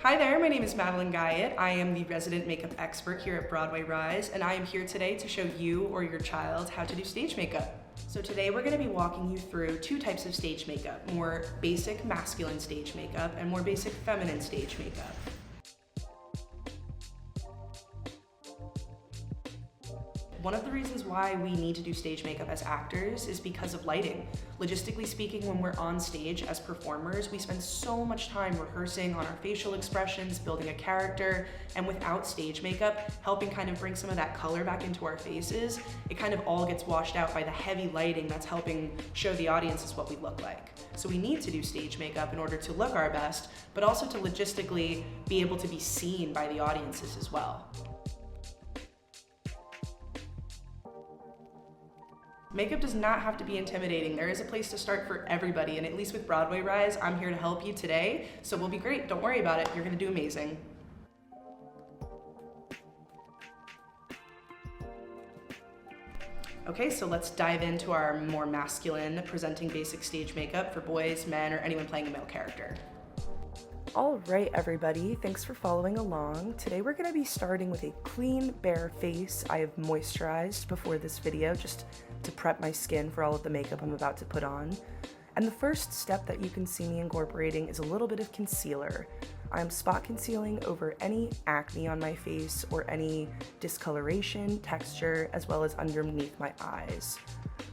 Hi there, my name is Madelyn Guyet. I am the resident makeup expert here at Broadway Rise, and I am here today to show you or your child how to do stage makeup. So today we're going to be walking you through two types of stage makeup, more basic masculine stage makeup and more basic feminine stage makeup. One of the reasons why we need to do stage makeup as actors is because of lighting. Logistically speaking, when we're on stage as performers, we spend so much time rehearsing on our facial expressions, building a character, and without stage makeup, helping kind of bring some of that color back into our faces, it kind of all gets washed out by the heavy lighting that's helping show the audiences what we look like. So we need to do stage makeup in order to look our best, but also to logistically be able to be seen by the audiences as well. Makeup does not have to be intimidating. There is a place to start for everybody, and at least with Broadway Rise, I'm here to help you today, so we'll be great. Don't worry about it. You're gonna do amazing. Okay, so let's dive into our more masculine presenting basic stage makeup for boys, men, or anyone playing a male character. All right, everybody, thanks for following along. Today we're gonna be starting with a clean, bare face. I have moisturized before this video just to prep my skin for all of the makeup I'm about to put on. And the first step that you can see me incorporating is a little bit of concealer. I'm spot concealing over any acne on my face or any discoloration, texture, as well as underneath my eyes.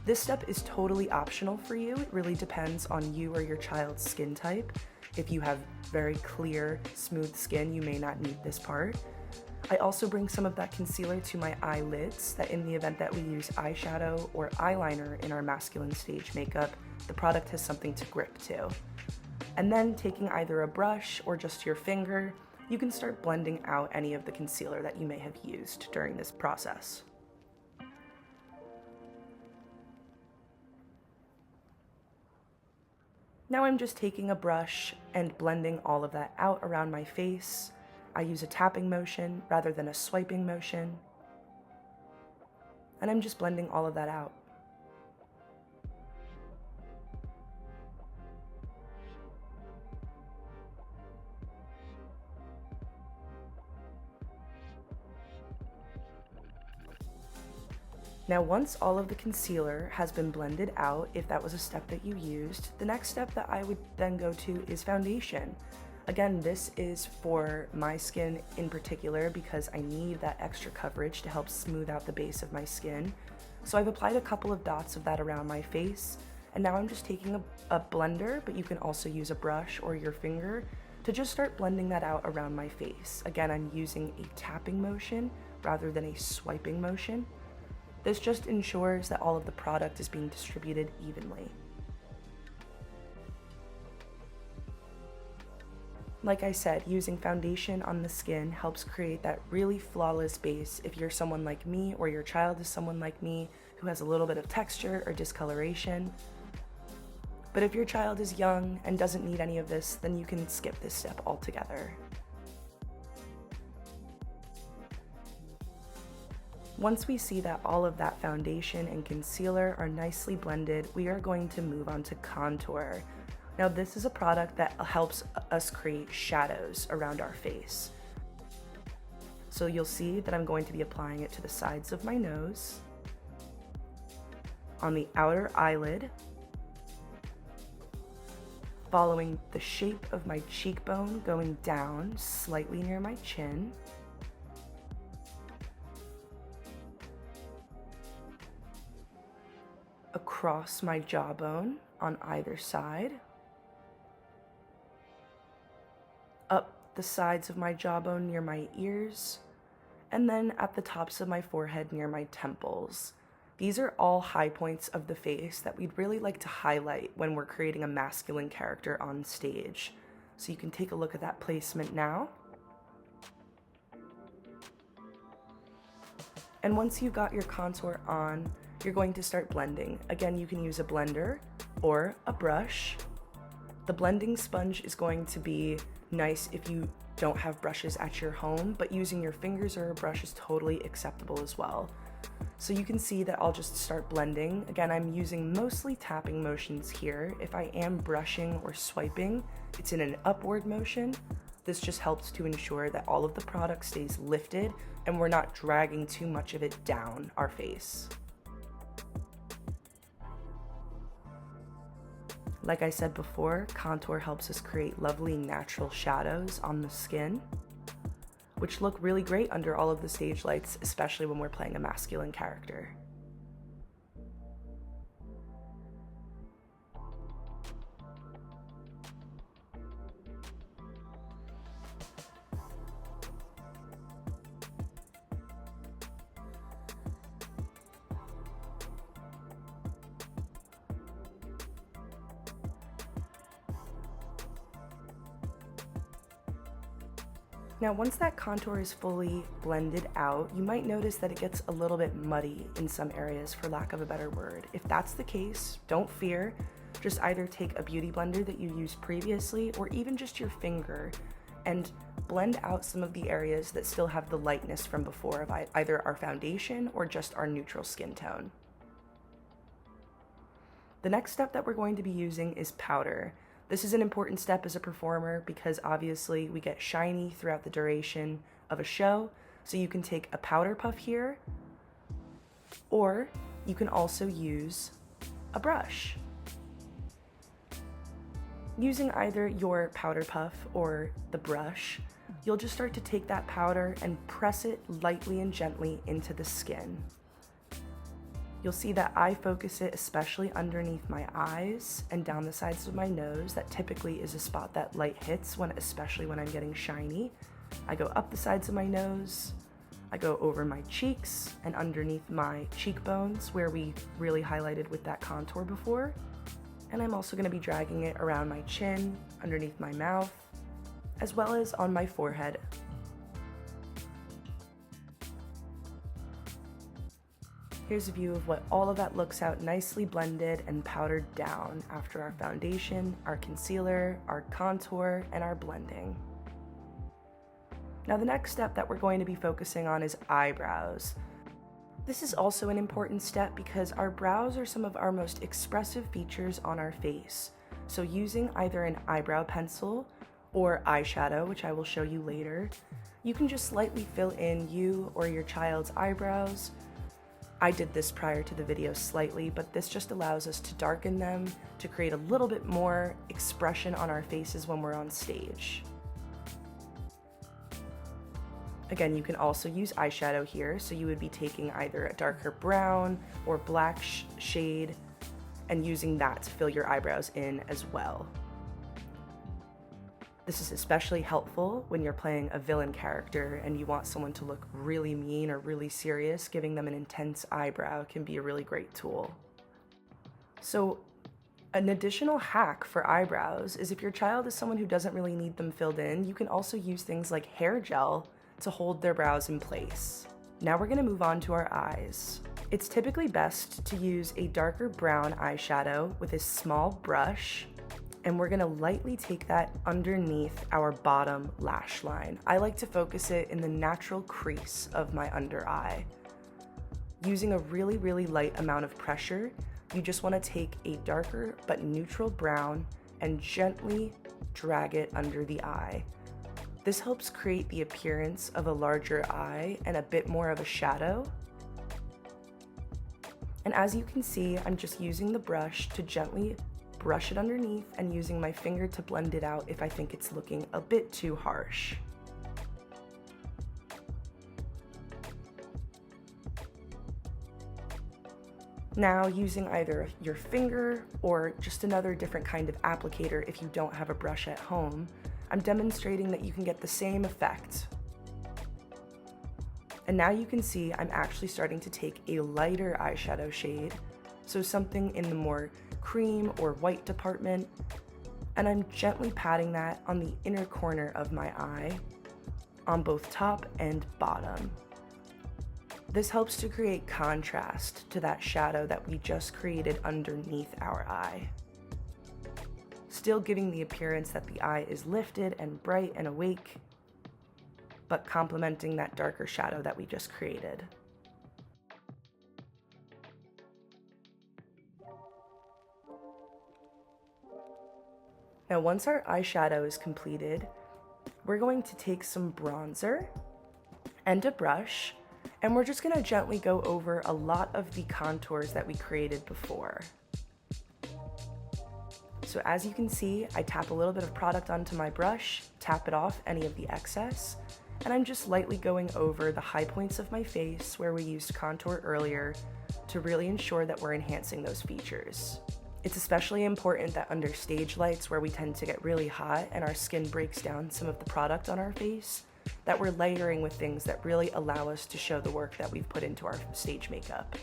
This step is totally optional for you. It really depends on you or your child's skin type. If you have very clear, smooth skin, you may not need this part. I also bring some of that concealer to my eyelids, that in the event that we use eyeshadow or eyeliner in our masculine stage makeup, the product has something to grip to. And then taking either a brush or just your finger, you can start blending out any of the concealer that you may have used during this process. Now I'm just taking a brush and blending all of that out around my face. I use a tapping motion rather than a swiping motion. And I'm just blending all of that out. Now once all of the concealer has been blended out, if that was a step that you used, the next step that I would then go to is foundation. Again, this is for my skin in particular because I need that extra coverage to help smooth out the base of my skin. So I've applied a couple of dots of that around my face, and now I'm just taking a blender, but you can also use a brush or your finger to just start blending that out around my face. Again, I'm using a tapping motion rather than a swiping motion. This just ensures that all of the product is being distributed evenly. Like I said, using foundation on the skin helps create that really flawless base if you're someone like me or your child is someone like me who has a little bit of texture or discoloration. But if your child is young and doesn't need any of this, then you can skip this step altogether. Once we see that all of that foundation and concealer are nicely blended, we are going to move on to contour. Now this is a product that helps us create shadows around our face. So you'll see that I'm going to be applying it to the sides of my nose, on the outer eyelid, following the shape of my cheekbone going down slightly near my chin, across my jawbone on either side, up the sides of my jawbone near my ears, and then at the tops of my forehead near my temples. These are all high points of the face that we'd really like to highlight when we're creating a masculine character on stage. So you can take a look at that placement now. And once you've got your contour on, you're going to start blending. Again, you can use a blender or a brush. The blending sponge is going to be nice if you don't have brushes at your home, but using your fingers or a brush is totally acceptable as well. So you can see that I'll just start blending. Again, I'm using mostly tapping motions here. If I am brushing or swiping, it's in an upward motion, This just helps to ensure that all of the product stays lifted and we're not dragging too much of it down our face. Like I said before, contour helps us create lovely natural shadows on the skin, which look really great under all of the stage lights, especially when we're playing a masculine character. Now, once that contour is fully blended out, you might notice that it gets a little bit muddy in some areas, for lack of a better word. If that's the case, don't fear. Just either take a beauty blender that you used previously or even just your finger and blend out some of the areas that still have the lightness from before of either our foundation or just our neutral skin tone. The next step that we're going to be using is powder. This is an important step as a performer because obviously we get shiny throughout the duration of a show. So you can take a powder puff here, or you can also use a brush. Using either your powder puff or the brush, you'll just start to take that powder and press it lightly and gently into the skin. You'll see that I focus it especially underneath my eyes and down the sides of my nose. That typically is a spot that light hits, especially when I'm getting shiny. I go up the sides of my nose, I go over my cheeks and underneath my cheekbones where we really highlighted with that contour before. And I'm also going to be dragging it around my chin, underneath my mouth, as well as on my forehead. Here's a view of what all of that looks out nicely blended and powdered down after our foundation, our concealer, our contour, and our blending. Now the next step that we're going to be focusing on is eyebrows. This is also an important step because our brows are some of our most expressive features on our face. So using either an eyebrow pencil or eyeshadow, which I will show you later, you can just slightly fill in you or your child's eyebrows. I did this prior to the video slightly, but this just allows us to darken them to create a little bit more expression on our faces when we're on stage. Again, you can also use eyeshadow here, so you would be taking either a darker brown or black shade and using that to fill your eyebrows in as well. This is especially helpful when you're playing a villain character and you want someone to look really mean or really serious. Giving them an intense eyebrow can be a really great tool. So an additional hack for eyebrows is if your child is someone who doesn't really need them filled in, you can also use things like hair gel to hold their brows in place. Now we're going to move on to our eyes. It's typically best to use a darker brown eyeshadow with a small brush, and we're gonna lightly take that underneath our bottom lash line. I like to focus it in the natural crease of my under eye. Using a really, really light amount of pressure, you just wanna take a darker but neutral brown and gently drag it under the eye. This helps create the appearance of a larger eye and a bit more of a shadow. And as you can see, I'm just using the brush to gently brush it underneath and using my finger to blend it out if I think it's looking a bit too harsh. Now, using either your finger or just another different kind of applicator if you don't have a brush at home, I'm demonstrating that you can get the same effect. And now you can see I'm actually starting to take a lighter eyeshadow shade, so something in the more cream or white department, and I'm gently patting that on the inner corner of my eye, on both top and bottom. This helps to create contrast to that shadow that we just created underneath our eye, still giving the appearance that the eye is lifted and bright and awake, but complementing that darker shadow that we just created. Now, once our eyeshadow is completed, we're going to take some bronzer and a brush, and we're just gonna gently go over a lot of the contours that we created before. So as you can see, I tap a little bit of product onto my brush, tap it off any of the excess, and I'm just lightly going over the high points of my face where we used contour earlier to really ensure that we're enhancing those features. It's especially important that under stage lights, where we tend to get really hot and our skin breaks down some of the product on our face, that we're layering with things that really allow us to show the work that we've put into our stage makeup.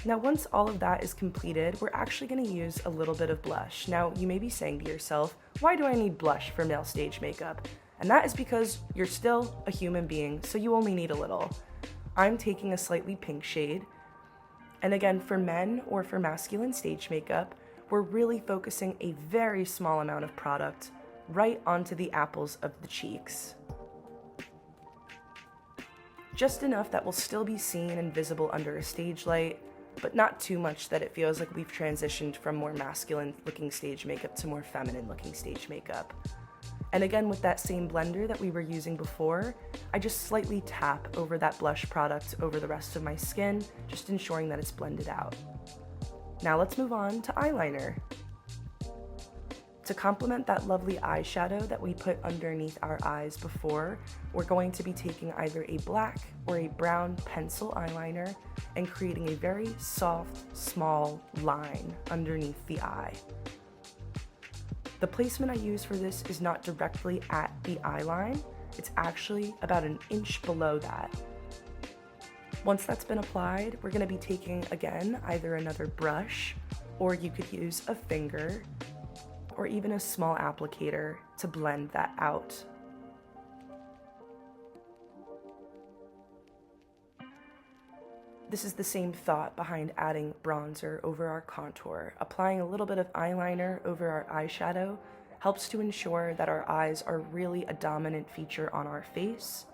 Now, once all of that is completed, we're actually going to use a little bit of blush. Now, you may be saying to yourself, why do I need blush for male stage makeup? And that is because you're still a human being, so you only need a little. I'm taking a slightly pink shade. And again, for men or for masculine stage makeup, we're really focusing a very small amount of product right onto the apples of the cheeks. Just enough that will still be seen and visible under a stage light, but not too much that it feels like we've transitioned from more masculine looking stage makeup to more feminine looking stage makeup. And again, with that same blender that we were using before, I just slightly tap over that blush product over the rest of my skin, just ensuring that it's blended out. Now let's move on to eyeliner. To complement that lovely eyeshadow that we put underneath our eyes before, we're going to be taking either a black or a brown pencil eyeliner and creating a very soft, small line underneath the eye. The placement I use for this is not directly at the eye line, it's actually about an inch below that. Once that's been applied, we're going to be taking, again, either another brush, or you could use a finger, or even a small applicator to blend that out. This is the same thought behind adding bronzer over our contour. Applying a little bit of eyeliner over our eyeshadow helps to ensure that our eyes are really a dominant feature on our face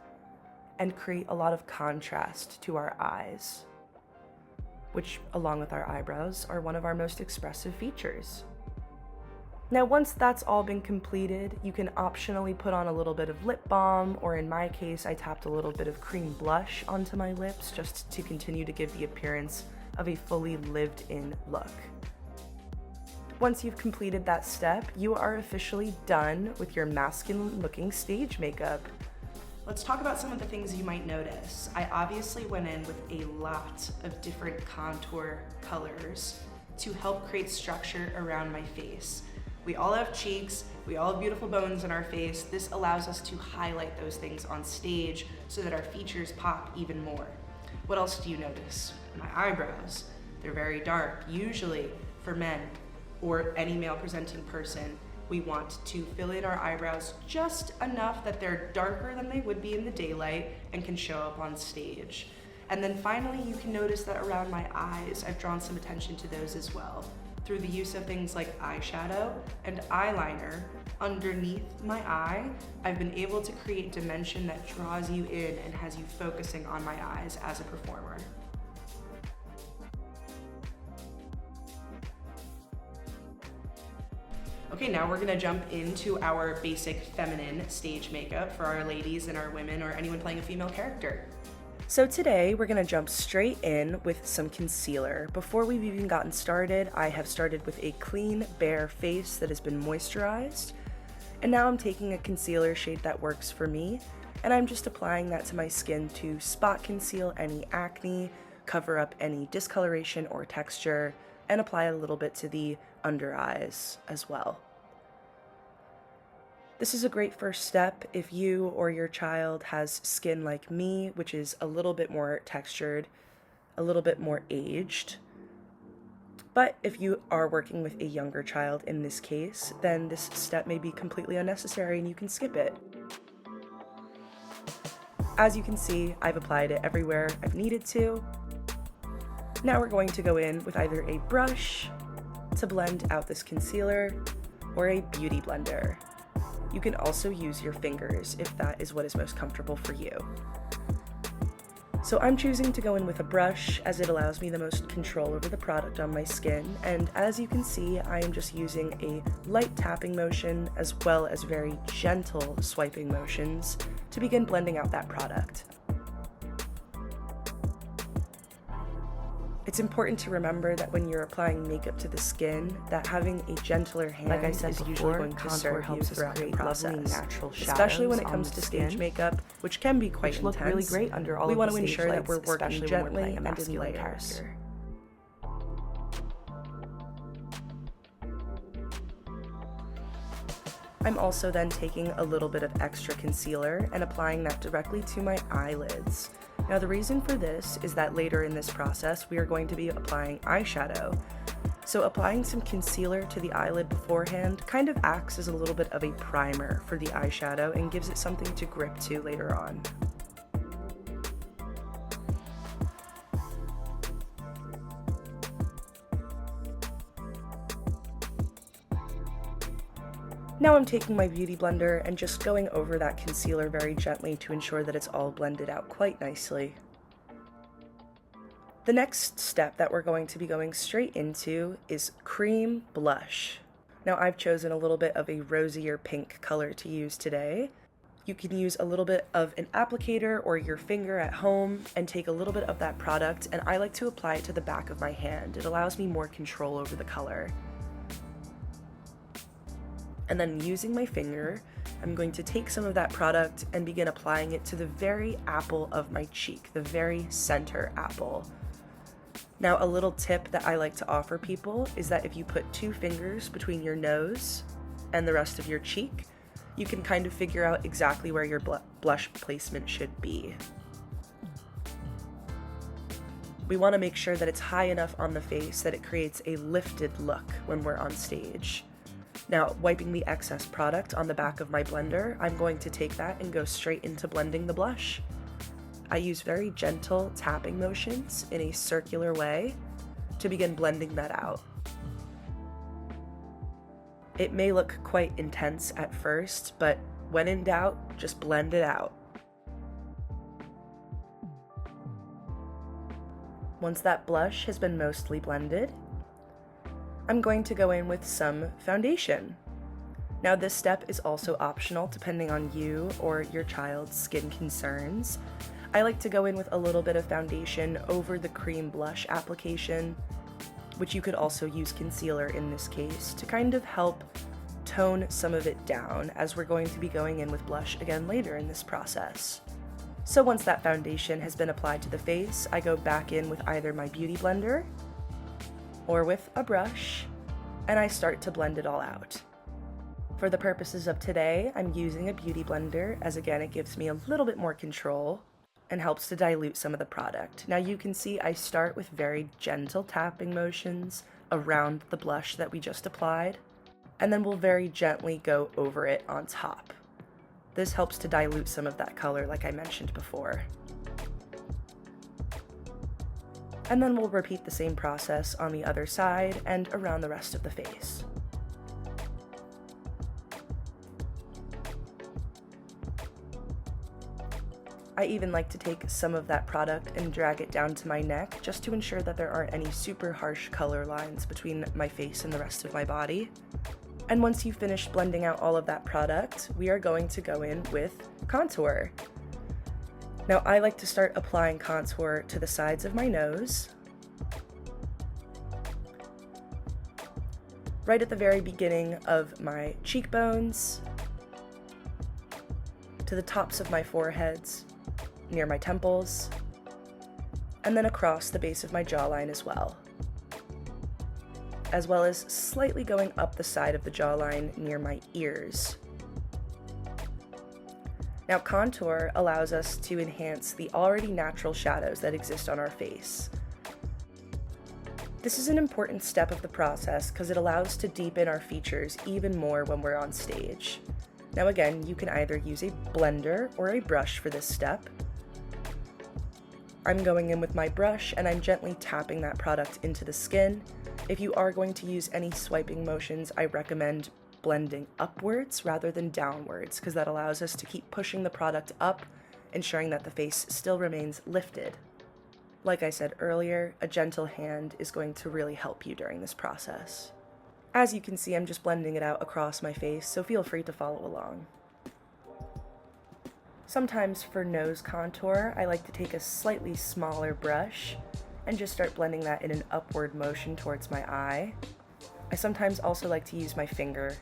and create a lot of contrast to our eyes, which, along with our eyebrows, are one of our most expressive features. Now, once that's all been completed, you can optionally put on a little bit of lip balm, or in my case, I tapped a little bit of cream blush onto my lips just to continue to give the appearance of a fully lived-in look. Once you've completed that step, you are officially done with your masculine-looking stage makeup. Let's talk about some of the things you might notice. I obviously went in with a lot of different contour colors to help create structure around my face. We all have cheeks, we all have beautiful bones in our face. This allows us to highlight those things on stage so that our features pop even more. What else do you notice? My eyebrows. They're very dark. Usually for men or any male presenting person, we want to fill in our eyebrows just enough that they're darker than they would be in the daylight and can show up on stage. And then finally, you can notice that around my eyes, I've drawn some attention to those as well, through the use of things like eyeshadow and eyeliner underneath my eye. I've been able to create dimension that draws you in and has you focusing on my eyes as a performer. Okay, now we're gonna jump into our basic feminine stage makeup for our ladies and our women or anyone playing a female character. So today we're gonna jump straight in with some concealer. Before we've even gotten started, I have started with a clean, bare face that has been moisturized. And now I'm taking a concealer shade that works for me, and I'm just applying that to my skin to spot conceal any acne, cover up any discoloration or texture, and apply a little bit to the under eyes as well. This is a great first step if you or your child has skin like me, which is a little bit more textured, a little bit more aged. But if you are working with a younger child in this case, then this step may be completely unnecessary and you can skip it. As you can see, I've applied it everywhere I've needed to. Now we're going to go in with either a brush to blend out this concealer or a beauty blender. You can also use your fingers if that is what is most comfortable for you. So I'm choosing to go in with a brush as it allows me the most control over the product on my skin, and as you can see, I am just using a light tapping motion as well as very gentle swiping motions to begin blending out that product. It's important to remember that when you're applying makeup to the skin, that having a gentler hand like I said is before, usually going to contour serve helps you us throughout the create process, lovely natural especially when it shadows comes on to the stage skin, makeup, which can be quite which look intense. really great under all we of want the to stage ensure that lights, we're working especially when we're gently playing a and in masculine layers. character. I'm also then taking a little bit of extra concealer and applying that directly to my eyelids. Now the reason for this is that later in this process we are going to be applying eyeshadow. So applying some concealer to the eyelid beforehand kind of acts as a little bit of a primer for the eyeshadow and gives it something to grip to later on. Now I'm taking my beauty blender and just going over that concealer very gently to ensure that it's all blended out quite nicely. The next step that we're going to be going straight into is cream blush. Now I've chosen a little bit of a rosier pink color to use today. You can use a little bit of an applicator or your finger at home and take a little bit of that product, and I like to apply it to the back of my hand. It allows me more control over the color. And then using my finger, I'm going to take some of that product and begin applying it to the very apple of my cheek, the very center apple. Now, a little tip that I like to offer people is that if you put 2 fingers between your nose and the rest of your cheek, you can kind of figure out exactly where your blush placement should be. We want to make sure that it's high enough on the face that it creates a lifted look when we're on stage. Now, wiping the excess product on the back of my blender, I'm going to take that and go straight into blending the blush. I use very gentle tapping motions in a circular way to begin blending that out. It may look quite intense at first, but when in doubt, just blend it out. Once that blush has been mostly blended, I'm going to go in with some foundation. Now this step is also optional depending on you or your child's skin concerns. I like to go in with a little bit of foundation over the cream blush application, which you could also use concealer in this case to kind of help tone some of it down, as we're going to be going in with blush again later in this process. So once that foundation has been applied to the face, I go back in with either my beauty blender or with a brush, and I start to blend it all out. For the purposes of today, I'm using a beauty blender, as again it gives me a little bit more control and helps to dilute some of the product. Now you can see I start with very gentle tapping motions around the blush that we just applied, and then we'll very gently go over it on top. This helps to dilute some of that color like I mentioned before. And then we'll repeat the same process on the other side and around the rest of the face. I even like to take some of that product and drag it down to my neck just to ensure that there aren't any super harsh color lines between my face and the rest of my body. And once you've finished blending out all of that product, we are going to go in with contour. Now I like to start applying contour to the sides of my nose, right at the very beginning of my cheekbones, to the tops of my foreheads, near my temples, and then across the base of my jawline as well as slightly going up the side of the jawline near my ears. Now, contour allows us to enhance the already natural shadows that exist on our face. This is an important step of the process because it allows to deepen our features even more when we're on stage. Now again, you can either use a blender or a brush for this step. I'm going in with my brush and I'm gently tapping that product into the skin. If you are going to use any swiping motions, I recommend blending upwards rather than downwards, because that allows us to keep pushing the product up ensuring that the face still remains lifted. Like I said earlier, a gentle hand is going to really help you during this process. As you can see, I'm just blending it out across my face, so feel free to follow along. Sometimes for nose contour, I like to take a slightly smaller brush and just start blending that in an upward motion towards my eye. I sometimes also like to use my finger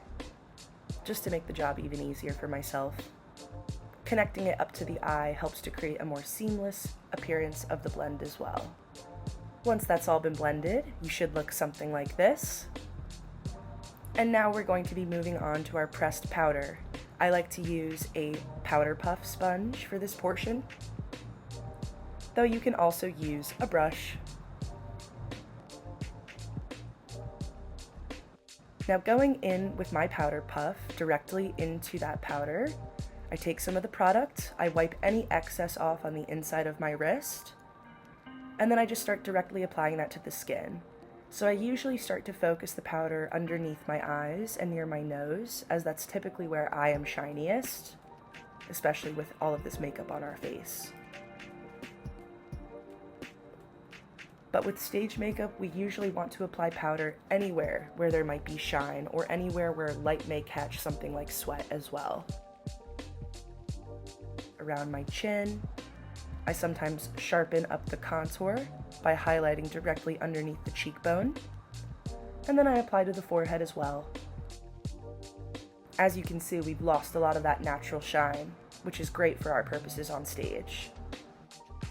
just to make the job even easier for myself. Connecting it up to the eye helps to create a more seamless appearance of the blend as well. Once that's all been blended, you should look something like this. And now we're going to be moving on to our pressed powder. I like to use a powder puff sponge for this portion, though you can also use a brush. Now going in with my powder puff directly into that powder, I take some of the product, I wipe any excess off on the inside of my wrist, and then I just start directly applying that to the skin. So I usually start to focus the powder underneath my eyes and near my nose, as that's typically where I am shiniest, especially with all of this makeup on our face. But with stage makeup, we usually want to apply powder anywhere where there might be shine, or anywhere where light may catch something like sweat as well. Around my chin, I sometimes sharpen up the contour by highlighting directly underneath the cheekbone, and then I apply to the forehead as well. As you can see, we've lost a lot of that natural shine, which is great for our purposes on stage.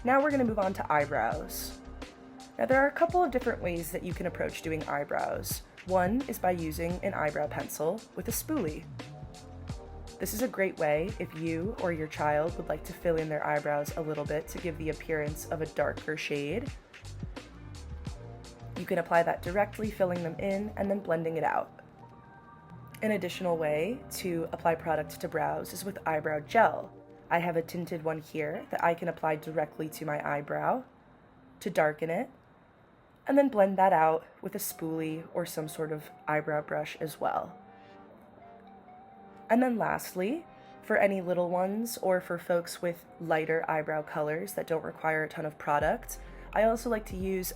Now we're going to move on to eyebrows. Now there are a couple of different ways that you can approach doing eyebrows. One is by using an eyebrow pencil with a spoolie. This is a great way if you or your child would like to fill in their eyebrows a little bit to give the appearance of a darker shade. You can apply that directly, filling them in and then blending it out. An additional way to apply product to brows is with eyebrow gel. I have a tinted one here that I can apply directly to my eyebrow to darken it, and then blend that out with a spoolie or some sort of eyebrow brush as well. And then lastly, for any little ones or for folks with lighter eyebrow colors that don't require a ton of product, I also like to use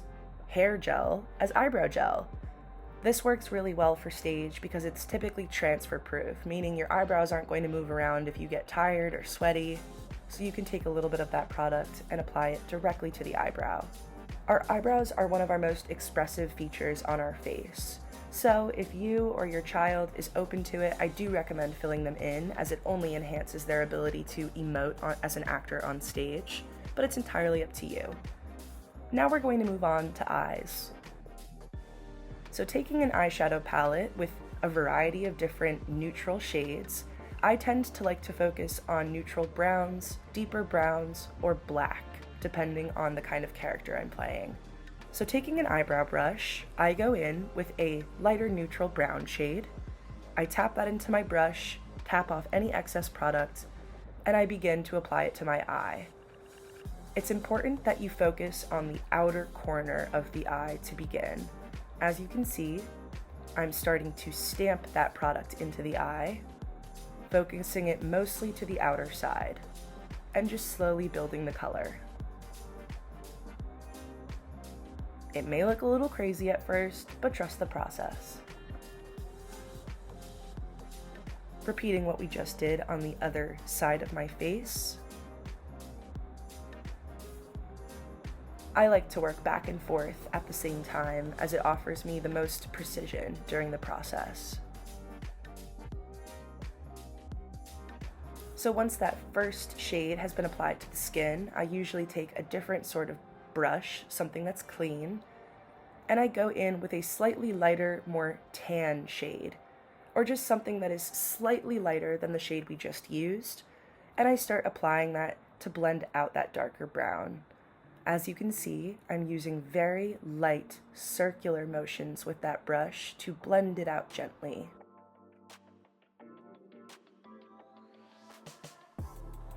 hair gel as eyebrow gel. This works really well for stage because it's typically transfer proof, meaning your eyebrows aren't going to move around if you get tired or sweaty, so you can take a little bit of that product and apply it directly to the eyebrow. Our eyebrows are one of our most expressive features on our face. So if you or your child is open to it, I do recommend filling them in, as it only enhances their ability to emote as an actor on stage, but it's entirely up to you. Now we're going to move on to eyes. So taking an eyeshadow palette with a variety of different neutral shades, I tend to like to focus on neutral browns, deeper browns, or black, depending on the kind of character I'm playing. So taking an eyebrow brush, I go in with a lighter neutral brown shade. I tap that into my brush, tap off any excess product, and I begin to apply it to my eye. It's important that you focus on the outer corner of the eye to begin. As you can see, I'm starting to stamp that product into the eye, focusing it mostly to the outer side, and just slowly building the color. It may look a little crazy at first, but trust the process. Repeating what we just did on the other side of my face. I like to work back and forth at the same time, as it offers me the most precision during the process. So once that first shade has been applied to the skin, I usually take a different sort of brush, something that's clean, and I go in with a slightly lighter, more tan shade, or just something that is slightly lighter than the shade we just used, and I start applying that to blend out that darker brown. As you can see, I'm using very light circular motions with that brush to blend it out gently.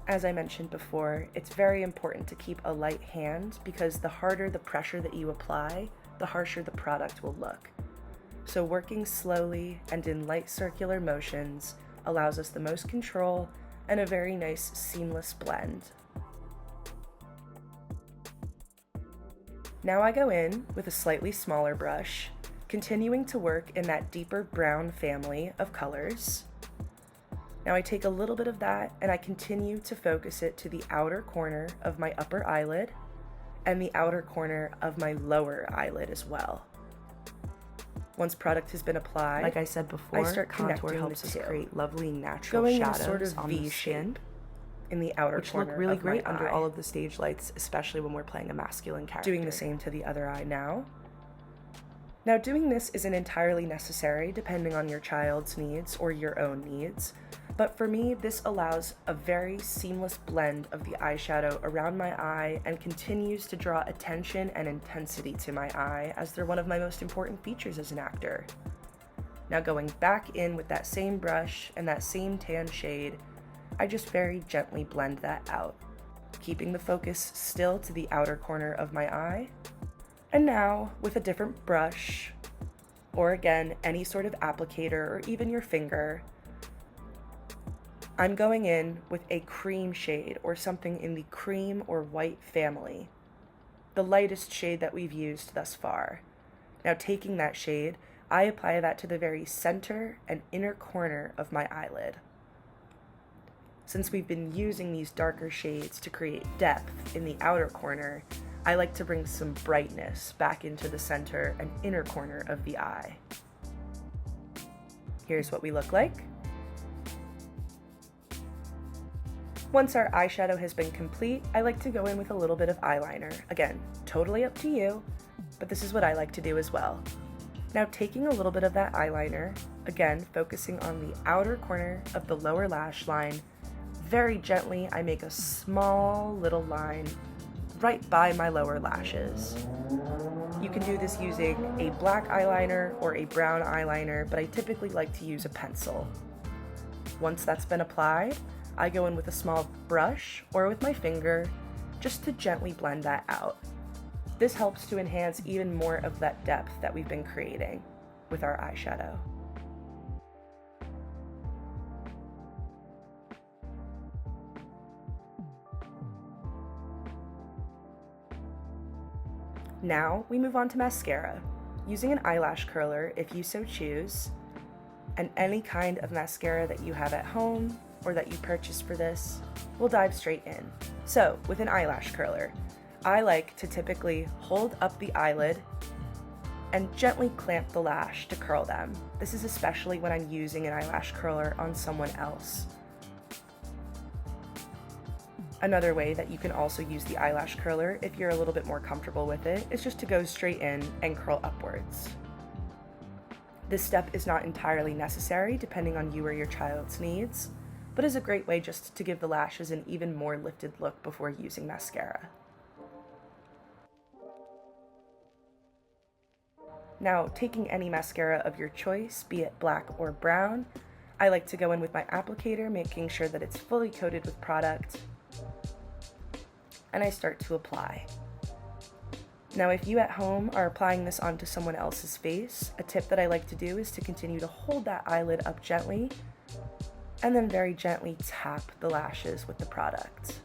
As I mentioned before, it's very important to keep a light hand, because the harder the pressure that you apply, the harsher the product will look. So working slowly and in light circular motions allows us the most control and a very nice seamless blend. Now I go in with a slightly smaller brush, continuing to work in that deeper brown family of colors. Now I take a little bit of that and I continue to focus it to the outer corner of my upper eyelid and the outer corner of my lower eyelid as well. Once product has been applied, like I said before, I start contour helps us create lovely natural shadows in a sort of V shape in the outer corner, which look really great under all of the stage lights, especially when we're playing a masculine character. Doing the same to the other eye now. Now doing this isn't entirely necessary depending on your child's needs or your own needs, but for me this allows a very seamless blend of the eyeshadow around my eye and continues to draw attention and intensity to my eye, as they're one of my most important features as an actor. Now going back in with that same brush and that same tan shade, I just very gently blend that out, keeping the focus still to the outer corner of my eye. And now, with a different brush, or again, any sort of applicator or even your finger, I'm going in with a cream shade or something in the cream or white family, the lightest shade that we've used thus far. Now taking that shade, I apply that to the very center and inner corner of my eyelid. Since we've been using these darker shades to create depth in the outer corner, I like to bring some brightness back into the center and inner corner of the eye. Here's what we look like. Once our eyeshadow has been complete, I like to go in with a little bit of eyeliner. Again, totally up to you, but this is what I like to do as well. Now taking a little bit of that eyeliner, again focusing on the outer corner of the lower lash line, very gently I make a small little line right by my lower lashes. You can do this using a black eyeliner or a brown eyeliner, but I typically like to use a pencil. Once that's been applied, I go in with a small brush or with my finger just to gently blend that out. This helps to enhance even more of that depth that we've been creating with our eyeshadow. Now we move on to mascara. Using an eyelash curler if you so choose, and any kind of mascara that you have at home or that you purchase for this, we'll dive straight in. So with an eyelash curler, I like to typically hold up the eyelid and gently clamp the lash to curl them. This is especially when I'm using an eyelash curler on someone else. Another way that you can also use the eyelash curler, if you're a little bit more comfortable with it, is just to go straight in and curl upwards. This step is not entirely necessary depending on you or your child's needs, but is a great way just to give the lashes an even more lifted look before using mascara. Now, taking any mascara of your choice, be it black or brown, I like to go in with my applicator, making sure that it's fully coated with product, and I start to apply. Now, if you at home are applying this onto someone else's face, a tip that I like to do is to continue to hold that eyelid up gently and then very gently tap the lashes with the product.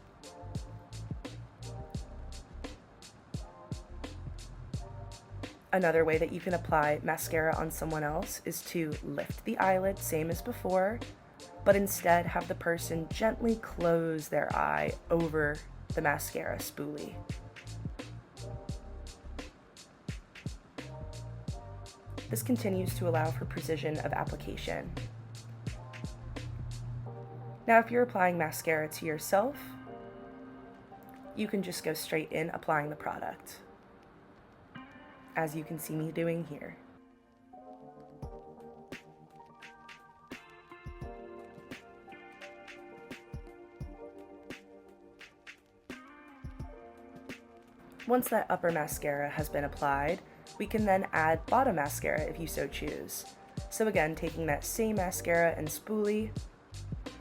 Another way that you can apply mascara on someone else is to lift the eyelid, same as before, but instead have the person gently close their eye over the mascara spoolie. This continues to allow for precision of application. Now, if you're applying mascara to yourself, you can just go straight in applying the product, as you can see me doing here. Once that upper mascara has been applied, we can then add bottom mascara if you so choose. So again, taking that same mascara and spoolie,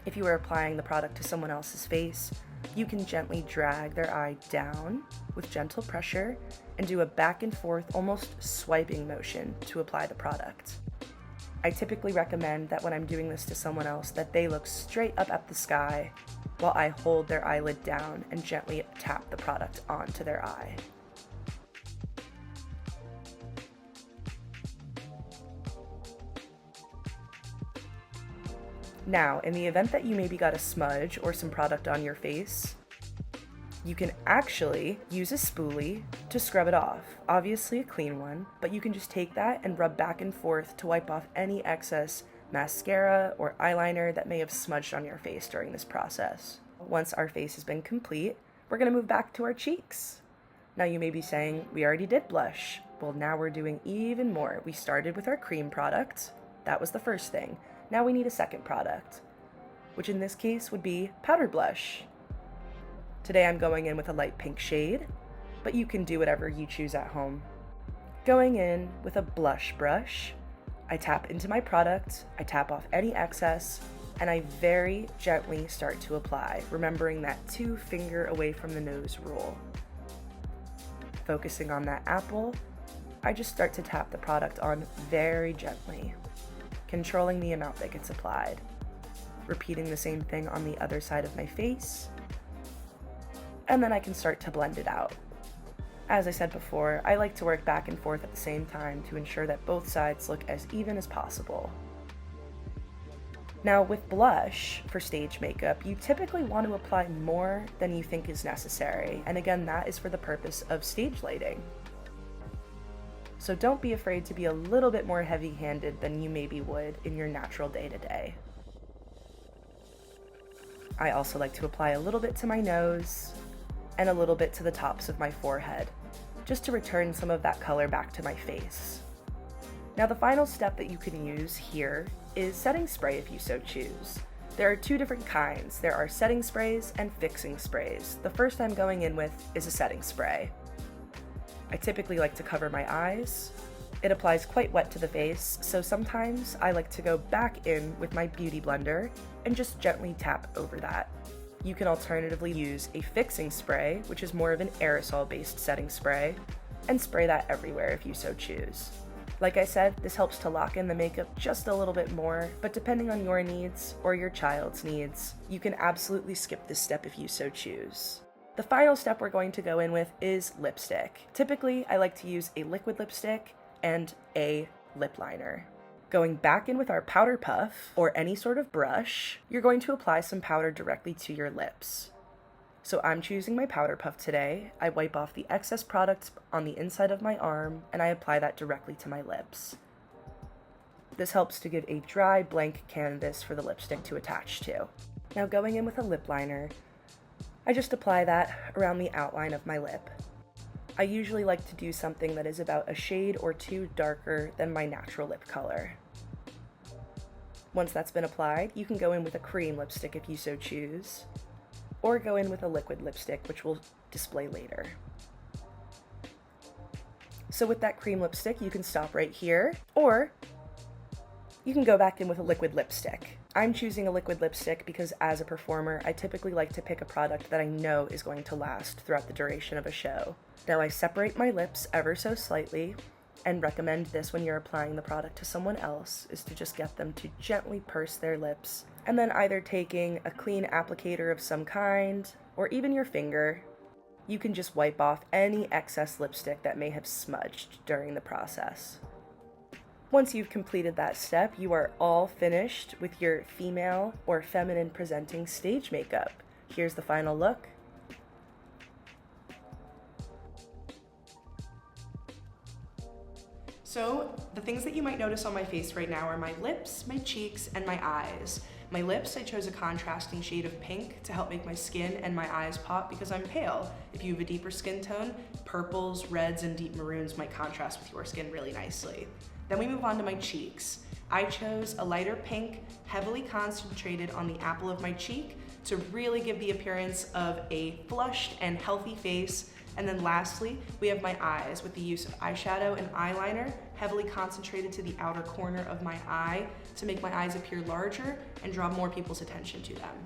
if you were applying the product to someone else's face, you can gently drag their eye down with gentle pressure and do a back and forth, almost swiping motion to apply the product. I typically recommend that when I'm doing this to someone else that they look straight up at the sky while I hold their eyelid down and gently tap the product onto their eye. Now, in the event that you maybe got a smudge or some product on your face, you can actually use a spoolie to scrub it off. Obviously a clean one, but you can just take that and rub back and forth to wipe off any excess mascara or eyeliner that may have smudged on your face during this process. Once our face has been complete, we're gonna move back to our cheeks. Now you may be saying, we already did blush. Well, now we're doing even more. We started with our cream product. That was the first thing. Now we need a second product, which in this case would be powder blush. Today I'm going in with a light pink shade, but you can do whatever you choose at home. Going in with a blush brush, I tap into my product, I tap off any excess, and I very gently start to apply, remembering that 2 finger away from the nose rule. Focusing on that apple, I just start to tap the product on very gently, controlling the amount that gets applied. Repeating the same thing on the other side of my face, and then I can start to blend it out. As I said before, I like to work back and forth at the same time to ensure that both sides look as even as possible. Now with blush for stage makeup, you typically want to apply more than you think is necessary, and again, that is for the purpose of stage lighting. So don't be afraid to be a little bit more heavy-handed than you maybe would in your natural day-to-day. I also like to apply a little bit to my nose and a little bit to the tops of my forehead, just to return some of that color back to my face. Now the final step that you can use here is setting spray if you so choose. There are 2 different kinds. There are setting sprays and fixing sprays. The first I'm going in with is a setting spray. I typically like to cover my eyes. It applies quite wet to the face, so sometimes I like to go back in with my beauty blender and just gently tap over that. You can alternatively use a fixing spray, which is more of an aerosol-based setting spray, and spray that everywhere if you so choose. Like I said, this helps to lock in the makeup just a little bit more, but depending on your needs or your child's needs, you can absolutely skip this step if you so choose. The final step we're going to go in with is lipstick. Typically, I like to use a liquid lipstick and a lip liner. Going back in with our powder puff or any sort of brush, you're going to apply some powder directly to your lips. So I'm choosing my powder puff today. I wipe off the excess product on the inside of my arm and I apply that directly to my lips. This helps to give a dry, blank canvas for the lipstick to attach to. Now going in with a lip liner, I just apply that around the outline of my lip. I usually like to do something that is about a shade or 2 darker than my natural lip color. Once that's been applied, you can go in with a cream lipstick if you so choose, or go in with a liquid lipstick, which we'll display later. So with that cream lipstick, you can stop right here, or you can go back in with a liquid lipstick. I'm choosing a liquid lipstick because as a performer, I typically like to pick a product that I know is going to last throughout the duration of a show. Now I separate my lips ever so slightly, and recommend this when you're applying the product to someone else, is to just get them to gently purse their lips, and then either taking a clean applicator of some kind, or even your finger, you can just wipe off any excess lipstick that may have smudged during the process. Once you've completed that step, you are all finished with your female or feminine presenting stage makeup. Here's the final look. So the things that you might notice on my face right now are my lips, my cheeks, and my eyes. My lips, I chose a contrasting shade of pink to help make my skin and my eyes pop because I'm pale. If you have a deeper skin tone, purples, reds, and deep maroons might contrast with your skin really nicely. Then we move on to my cheeks. I chose a lighter pink, heavily concentrated on the apple of my cheek to really give the appearance of a flushed and healthy face. And then lastly, we have my eyes with the use of eyeshadow and eyeliner, heavily concentrated to the outer corner of my eye to make my eyes appear larger and draw more people's attention to them.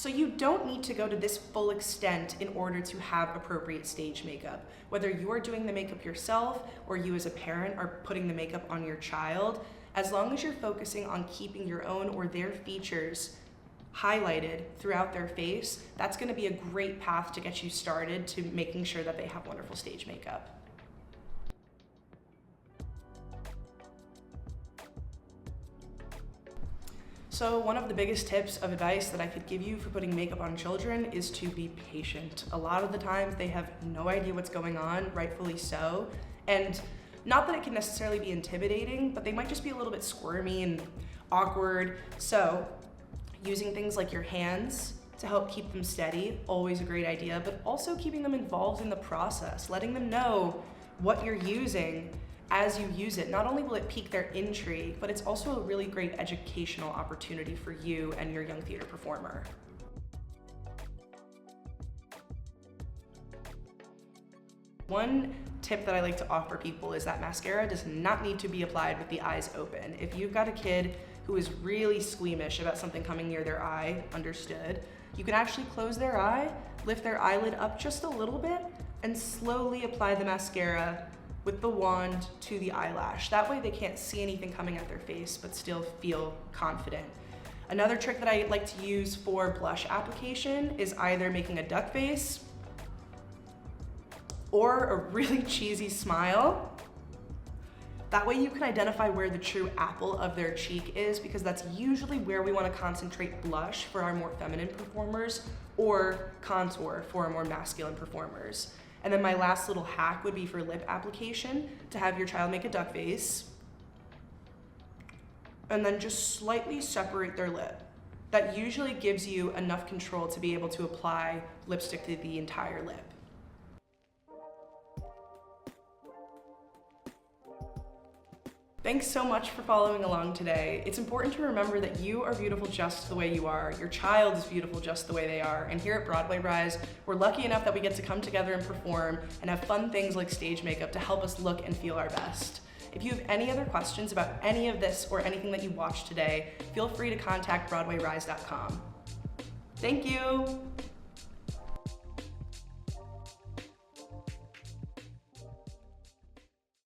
So you don't need to go to this full extent in order to have appropriate stage makeup. Whether you're doing the makeup yourself or you as a parent are putting the makeup on your child, as long as you're focusing on keeping your own or their features highlighted throughout their face, that's going to be a great path to get you started to making sure that they have wonderful stage makeup. So one of the biggest tips of advice that I could give you for putting makeup on children is to be patient. A lot of the times they have no idea what's going on, rightfully so. And not that it can necessarily be intimidating, but they might just be a little bit squirmy and awkward. So using things like your hands to help keep them steady, always a great idea, but also keeping them involved in the process, letting them know what you're using as you use it. Not only will it pique their intrigue, but it's also a really great educational opportunity for you and your young theater performer. One tip that I like to offer people is that mascara does not need to be applied with the eyes open. If you've got a kid who is really squeamish about something coming near their eye, understood, you can actually close their eye, lift their eyelid up just a little bit, and slowly apply the mascara with the wand to the eyelash. That way they can't see anything coming at their face, but still feel confident. Another trick that I like to use for blush application is either making a duck face or a really cheesy smile. That way you can identify where the true apple of their cheek is, because that's usually where we want to concentrate blush for our more feminine performers or contour for our more masculine performers. And then my last little hack would be for lip application, to have your child make a duck face and then just slightly separate their lip. That usually gives you enough control to be able to apply lipstick to the entire lip. Thanks so much for following along today. It's important to remember that you are beautiful just the way you are. Your child is beautiful just the way they are. And here at Broadway Rise, we're lucky enough that we get to come together and perform and have fun things like stage makeup to help us look and feel our best. If you have any other questions about any of this or anything that you watched today, feel free to contact BroadwayRise.com. Thank you.